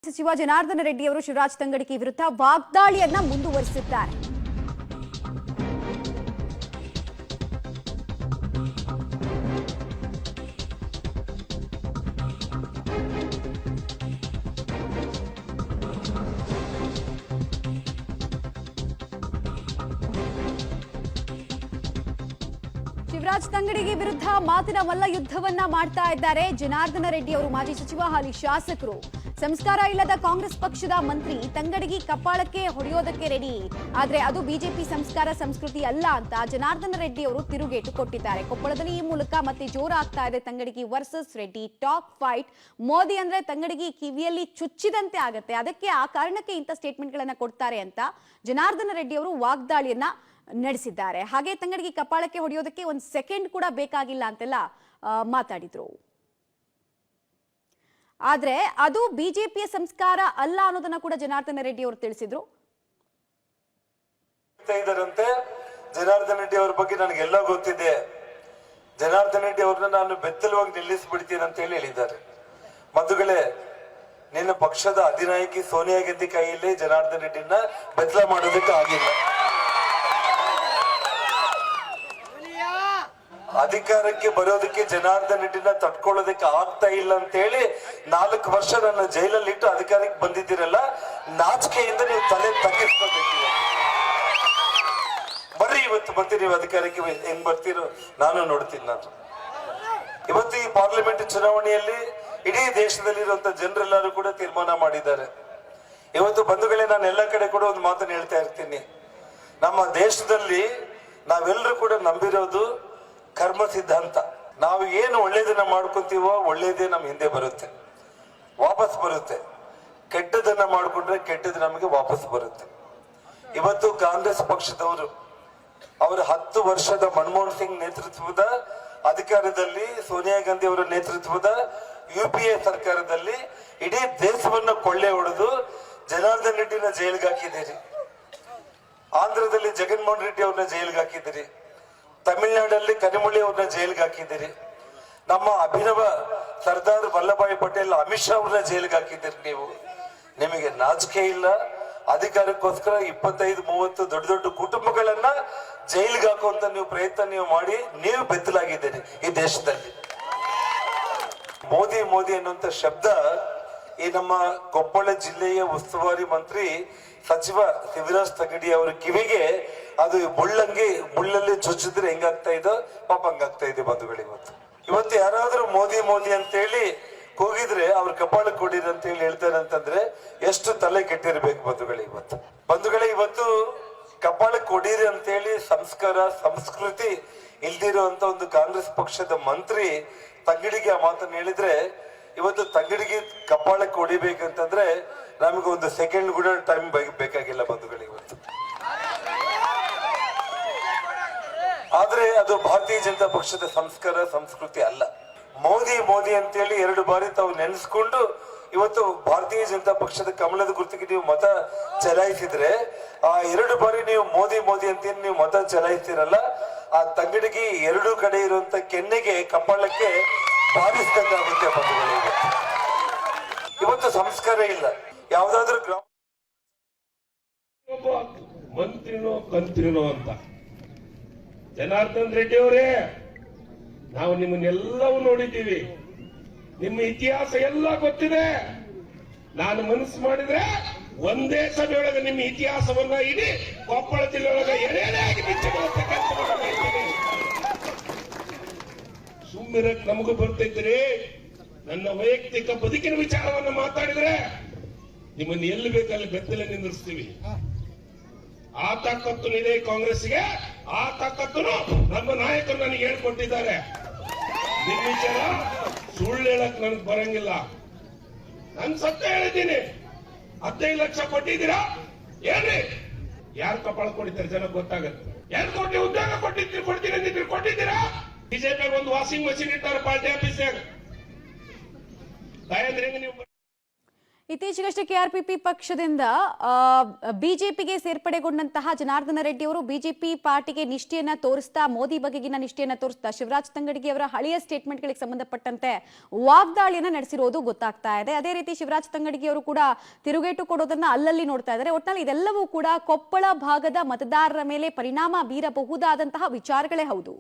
ಸಚಿವ ಜನಾರ್ದನ ರೆಡ್ಡಿ ಅವರು ಶಿವರಾಜ್ ತಂಗಡಗಿ ವಿರುದ್ಧ ವಾಗ್ದಾಳಿಯನ್ನ ಮುಂದುವರಿಸಿದ್ದಾರೆ. ಶಿವರಾಜ್ ತಂಗಡಗಿ ವಿರುದ್ಧ ಮಾತಿನ ಮಲ್ಲ ಯುದ್ಧವನ್ನ ಮಾಡ್ತಾ ಇದ್ದಾರೆ ಜನಾರ್ದನ ರೆಡ್ಡಿ ಅವರು. ಮಾಜಿ ಸಚಿವ ಹಾಲಿ ಶಾಸಕರು, ಸಂಸ್ಕಾರ ಇಲ್ಲದ ಕಾಂಗ್ರೆಸ್ ಪಕ್ಷದ ಮಂತ್ರಿ ತಂಗಡಗಿ ಕಪಾಳಕ್ಕೆ ಹೊಡೆಯೋದಕ್ಕೆ ರೆಡಿ, ಆದ್ರೆ ಅದು ಬಿಜೆಪಿ ಸಂಸ್ಕಾರ ಸಂಸ್ಕೃತಿ ಅಲ್ಲ ಅಂತ ಜನಾರ್ದನ ರೆಡ್ಡಿ ಅವರು ತಿರುಗೇಟು ಕೊಟ್ಟಿದ್ದಾರೆ. ಕೊಪ್ಪಳದಲ್ಲಿ ಈ ಮೂಲಕ ಮತ್ತೆ ಜೋರಾಗ್ತಾ ಇದೆ Tangadagi versus Reddy talk fight. Modi ಅಂದ್ರೆ ತಂಗಡಗಿ ಕಿವಿಯಲ್ಲಿ ಚುಚ್ಚಿದಂತೆ ಆಗತ್ತೆ, ಅದಕ್ಕೆ ಆ ಕಾರಣಕ್ಕೆ ಇಂಥ ಸ್ಟೇಟ್ಮೆಂಟ್ ಗಳನ್ನ ಕೊಡ್ತಾರೆ ಅಂತ ಜನಾರ್ದನ ರೆಡ್ಡಿ ಅವರು ವಾಗ್ದಾಳಿಯನ್ನ ನಡೆಸಿದ್ದಾರೆ. ಹಾಗೆ ತಂಗಡಗಿ ಕಪಾಳಕ್ಕೆ ಹೊಡೆಯೋದಕ್ಕೆ ಒಂದು ಸೆಕೆಂಡ್ ಕೂಡ ಬೇಕಾಗಿಲ್ಲ ಅಂತೆಲ್ಲ ಮಾತಾಡಿದ್ರು. ಆದ್ರೆ ಅದು ಬಿಜೆಪಿಯ ಸಂಸ್ಕಾರ ಅಲ್ಲ ಅನ್ನೋದನ್ನ ಕೂಡ ಜನಾರ್ದನ ರೆಡ್ಡಿ ಅವರು ತಿಳಿಸಿದ್ರು. ಜನಾರ್ದನ ರೆಡ್ಡಿ ಅವರ ಬಗ್ಗೆ ನನಗೆಲ್ಲ ಗೊತ್ತಿದೆ. ಜನಾರ್ದನ ರೆಡ್ಡಿ ಅವ್ರನ್ನ ನಾನು ಬೆತ್ತಲವಾಗಿ ನಿಲ್ಲಿಸ್ಬಿಡ್ತೀನಿ ಅಂತ ಹೇಳಿದ್ದಾರೆ. ಬಂಧುಗಳೇ, ನಿನ್ನ ಪಕ್ಷದ ಅಧಿನಾಯಕಿ ಸೋನಿಯಾ ಗಾಂಧಿ ಕೈಯಲ್ಲಿ ಜನಾರ್ದನ ರೆಡ್ಡಿನ ಬೆತ್ತಲ ಮಾಡೋದಕ್ಕೆ ಆಗಿಲ್ಲ. ಅಧಿಕಾರಕ್ಕೆ ಬರೋದಕ್ಕೆ ಜನಾರ್ದನ ರೆಡ್ಡಿನ ತಡ್ಕೊಳ್ಳೋದಕ್ಕೆ ಆಗ್ತಾ ಇಲ್ಲ ಅಂತ ಹೇಳಿ 4 ವರ್ಷ ನನ್ನ ಜೈಲಲ್ಲಿ ಇಟ್ಟು ಅಧಿಕಾರಕ್ಕೆ ಬಂದಿದ್ದೀರಲ್ಲ, ನಾಚಿಕೆಯಿಂದ ನೀವು ತಲೆ ತಗ್ಗಿಸ್ಕೋಬೇಕಿದೆ. ಬರ್ರಿ, ಇವತ್ತು ಬರ್ತೀರಿ ನೀವು ಅಧಿಕಾರಕ್ಕೆ, ಹೆಂಗ್ ಬರ್ತೀರೋ ನಾನು ನೋಡ್ತೀನಿ. ನಾನು ಇವತ್ತು ಈ ಪಾರ್ಲಿಮೆಂಟ್ ಚುನಾವಣೆಯಲ್ಲಿ ಇಡೀ ದೇಶದಲ್ಲಿರುವಂತ ಜನರೆಲ್ಲರೂ ಕೂಡ ತೀರ್ಮಾನ ಮಾಡಿದ್ದಾರೆ. ಇವತ್ತು ಬಂಧುಗಳೇ, ನಾನು ಎಲ್ಲ ಕಡೆ ಕೂಡ ಒಂದು ಮಾತನ್ನು ಹೇಳ್ತಾ ಇರ್ತೀನಿ. ನಮ್ಮ ದೇಶದಲ್ಲಿ ನಾವೆಲ್ಲರೂ ಕೂಡ ನಂಬಿರೋದು ಕರ್ಮ ಸಿದ್ಧಾಂತ. ನಾವು ಏನು ಒಳ್ಳೇದನ್ನ ಮಾಡ್ಕೊಂತೀವೋ ಒಳ್ಳೇದೇ ನಮ್ಮ ಹಿಂದೆ ಬರುತ್ತೆ, ವಾಪಸ್ ಬರುತ್ತೆ. ಕೆಟ್ಟದನ್ನ ಮಾಡ್ಕೊಂಡ್ರೆ ಕೆಟ್ಟದ್ದು ನಮಗೆ ವಾಪಸ್ ಬರುತ್ತೆ. ಇವತ್ತು ಕಾಂಗ್ರೆಸ್ ಪಕ್ಷದವರು ಅವರ 10 ವರ್ಷದ ಮನಮೋಹನ್ ಸಿಂಗ್ ನೇತೃತ್ವದ ಅಧಿಕಾರದಲ್ಲಿ, ಸೋನಿಯಾ ಗಾಂಧಿ ಅವರ ನೇತೃತ್ವದ UPA ಸರ್ಕಾರದಲ್ಲಿ ಇಡೀ ದೇಶವನ್ನ ಕೊಳ್ಳೆ ಹೊಡೆದು ಜನಾರ್ದನ್ ರೆಡ್ಡಿನ ಜೈಲಿಗೆ ಹಾಕಿದ್ದೀರಿ. ಆಂಧ್ರದಲ್ಲಿ ಜಗನ್ಮೋಹನ್ ರೆಡ್ಡಿ ಅವ್ರನ್ನ ಜೈಲಿಗೆ ಹಾಕಿದ್ದೀರಿ. ತಮಿಳುನಾಡಲ್ಲಿ ಕನಿಮೊಳಿ ಅವ್ರನ್ನ ಜೈಲಿಗೆ ಹಾಕಿದ್ದೀರಿ. ನಮ್ಮ ಅಭಿನವ ಸರ್ದಾರ್ ವಲ್ಲಭಾಯ್ ಪಟೇಲ್, ಅಮಿತ್ ಶಾ ಅವ್ರನ್ನ ಜೈಲಿಗೆ ಹಾಕಿದ್ದೀರಿ. ನೀವು, ನಿಮಗೆ ನಾಚಿಕೆ ಇಲ್ಲ? ಅಧಿಕಾರಕ್ಕೋಸ್ಕರ 25-30 ದೊಡ್ಡ ದೊಡ್ಡ ಕುಟುಂಬಗಳನ್ನ ಜೈಲಿಗೆ ಹಾಕುವಂತ ಪ್ರಯತ್ನ ಮಾಡಿ ನೀವು ಬೆತ್ತಲಾಗಿದ್ದೀರಿ ಈ ದೇಶದಲ್ಲಿ. ಮೋದಿ ಮೋದಿ ಅನ್ನುವಂತ ಶಬ್ದ ಈ ನಮ್ಮ ಕೊಪ್ಪಳ ಜಿಲ್ಲೆಯ ಉಸ್ತುವಾರಿ ಮಂತ್ರಿ ಸಚಿವ ಶಿವರಾಜ್ ತಂಗಡಗಿ ಅವರ ಕಿವಿಗೆ ಅದು ಮುಳ್ಳಲ್ಲಿ ಚುಚ್ಚಿದ್ರೆ ಹೆಂಗಾಗ್ತಾ ಇದೋ ಪಾಪ ಹಂಗಾಗ್ತಾ ಇದೆ ಬಂಧುಗಳು. ಇವತ್ತು ಯಾರಾದ್ರೂ ಮೋದಿ ಮೋದಿ ಅಂತೇಳಿ ಕೂಗಿದ್ರೆ ಅವ್ರ ಕಪಾಳಕ್ಕೆ ಕೊಡಿರಿ ಅಂತ ಹೇಳಿ ಹೇಳ್ತಾರೆ ಅಂತಂದ್ರೆ ಎಷ್ಟು ತಲೆ ಕೆಟ್ಟಿರ್ಬೇಕು ಬಂಧುಗಳೇ. ಇವತ್ತು ಕಪಾಳಕ್ಕೆ ಕೊಡಿರಿ ಅಂತೇಳಿ ಸಂಸ್ಕಾರ ಸಂಸ್ಕೃತಿ ಇಲ್ದಿರುವಂತ ಒಂದು ಕಾಂಗ್ರೆಸ್ ಪಕ್ಷದ ಮಂತ್ರಿ ತಂಗಡಿಗೆ ಆ ಮಾತನ್ನು ಹೇಳಿದ್ರೆ, ಇವತ್ತು ತಂಗಡಿಗೆ ಕಪಾಳಕ್ಕೆ ಹೊಡಿಬೇಕಂತಂದ್ರೆ ನಮಗೆ ಒಂದು ಸೆಕೆಂಡ್ ಕೂಡ ಟೈಮ್ ಬೇಕಾಗಿಲ್ಲ ಬಂಧುಗಳೇ. ಇವತ್ತು ಆದ್ರೆ ಅದು ಭಾರತೀಯ ಜನತಾ ಪಕ್ಷದ ಸಂಸ್ಕಾರ ಸಂಸ್ಕೃತಿ ಅಲ್ಲ. ಮೋದಿ ಮೋದಿ ಅಂತೇಳಿ 2 ಬಾರಿ ತಾವು ನೆನೆಸ್ಕೊಂಡು ಇವತ್ತು ಭಾರತೀಯ ಜನತಾ ಪಕ್ಷದ ಕಮಲದ ಗುರುತಿಗೆ ನೀವು ಮತ ಚಲಾಯಿಸಿದ್ರೆ, ಆ 2 ಬಾರಿ ನೀವು ಮೋದಿ ಮೋದಿ ಅಂತ ನೀವು ಮತ ಚಲಾಯಿಸ್ತೀರಲ್ಲ, ಆ ತಂಗಡಿಗೆ 2 ಕಡೆ ಇರುವಂತ ಕೆನ್ನೆಗೆ ಕಪಾಳಕ್ಕೆ ಬಾರಿಸಿದಂಗಾಗುತ್ತೆ ಬಂಧುಗಳಿಗೆ. ಇವತ್ತು ಸಂಸ್ಕಾರ ಇಲ್ಲ. ಯಾವ್ದಾದ್ರು ಗ್ರಾಮ ಮಂತ್ರಿನೋ ಕಂತ್ರಿನೋ ಅಂತ. ಜನಾರ್ದನ್ ರೆಡ್ಡಿ ಅವರೇ, ನಾವು ನಿಮ್ಮನ್ನೆಲ್ಲವೂ ನೋಡಿದ್ದೀವಿ, ನಿಮ್ಮ ಇತಿಹಾಸ ಎಲ್ಲ ಗೊತ್ತಿದೆ. ನಾನು ಮನಸ್ಸು ಮಾಡಿದ್ರೆ ಒಂದೇ ಸಭೆಯೊಳಗೆ ನಿಮ್ಮ ಇತಿಹಾಸವನ್ನ ಇಡೀ ಕೊಪ್ಪಳ ಜಿಲ್ಲೆಯೊಳಗೆ ಎಳೆಯಾಗಿ ಸುಮ್ಮಿರಕ್ ನಮಗೂ ಬರ್ತಿದ್ರಿ. ನನ್ನ ವೈಯಕ್ತಿಕ ಬದುಕಿನ ವಿಚಾರವನ್ನು ಮಾತಾಡಿದ್ರೆ ನಿಮ್ಮನ್ನು ಎಲ್ಲಿ ಬೇಕಲ್ಲಿ ಬೆತ್ತಲೆ ನಿಂದಿರಿಸ್ತೀವಿ. ಆ ತಾಕತ್ತು ಇದೆ ಕಾಂಗ್ರೆಸ್ಗೆ, ಆ ತಾಕತ್ತು ನಮ್ಮ ನಾಯಕರು ನನಗೆ ಹೇಳ್ಕೊಟ್ಟಿದ್ದಾರೆ. ನಿಮ್ಮ ವಿಚಾರ ಸುಳ್ಳು ಹೇಳಕ್ ನನಗೆ ಬರಂಗಿಲ್ಲ. ನನ್ ಸತ್ಯ ಹೇಳಿದ್ದೀನಿ. 15 ಲಕ್ಷ ಕೊಟ್ಟಿದ್ದೀರಾ ಏನ್ರಿ? ಯಾರು ಕಪಾಳ ಕೊಟ್ಟಿದ್ದಾರೆ ಜನ ಗೊತ್ತಾಗತ್ತೆ. 2 ಕೋಟಿ ಉದ್ಯೋಗ ಕೊಡ್ತೀನಿ ಅಂದಿದ್ರು, ಕೊಟ್ಟಿದ್ದೀರಾ? ಬಿಜೆಪಿ ಒಂದು ವಾಷಿಂಗ್ ಮಷಿನ್ ಇಟ್ಟಾರೆ ಪಾರ್ಟಿ ಆಫೀಸ್. ಇತ್ತೀಚೆಗಷ್ಟೇ ಕೆಆರ್ಪಿಪಿ ಪಕ್ಷದಿಂದ ಬಿಜೆಪಿಗೆ ಸೇರ್ಪಡೆಗೊಂಡಂತಹ ಜನಾರ್ದನ ರೆಡ್ಡಿ ಅವರು ಬಿಜೆಪಿ ಪಾರ್ಟಿಗೆ ನಿಷ್ಠೆಯನ್ನ ತೋರಿಸ್ತಾ ಮೋದಿ ಬಗೆಗಿನ ನಿಷ್ಠೆಯನ್ನ ತೋರಿಸ್ತಾ ಶಿವರಾಜ್ ತಂಗಡಗಿ ಅವರ ಹಳೆಯ ಸ್ಟೇಟ್ಮೆಂಟ್ಗಳಿಗೆ ಸಂಬಂಧಪಟ್ಟಂತೆ ವಾಗ್ದಾಳಿಯನ್ನ ನಡೆಸಿರೋದು ಗೊತ್ತಾಗ್ತಾ ಇದೆ. ಅದೇ ರೀತಿ ಶಿವರಾಜ್ ತಂಗಡಗಿ ಅವರು ಕೂಡ ತಿರುಗೇಟು ಕೊಡೋದನ್ನ ಅಲ್ಲಲ್ಲಿ ನೋಡ್ತಾ ಇದ್ದಾರೆ. ಒಟ್ಟಿನಲ್ಲಿ ಇದೆಲ್ಲವೂ ಕೂಡ ಕೊಪ್ಪಳ ಭಾಗದ ಮತದಾರರ ಮೇಲೆ ಪರಿಣಾಮ ಬೀರಬಹುದಾದಂತಹ ವಿಚಾರಗಳೇ ಹೌದು.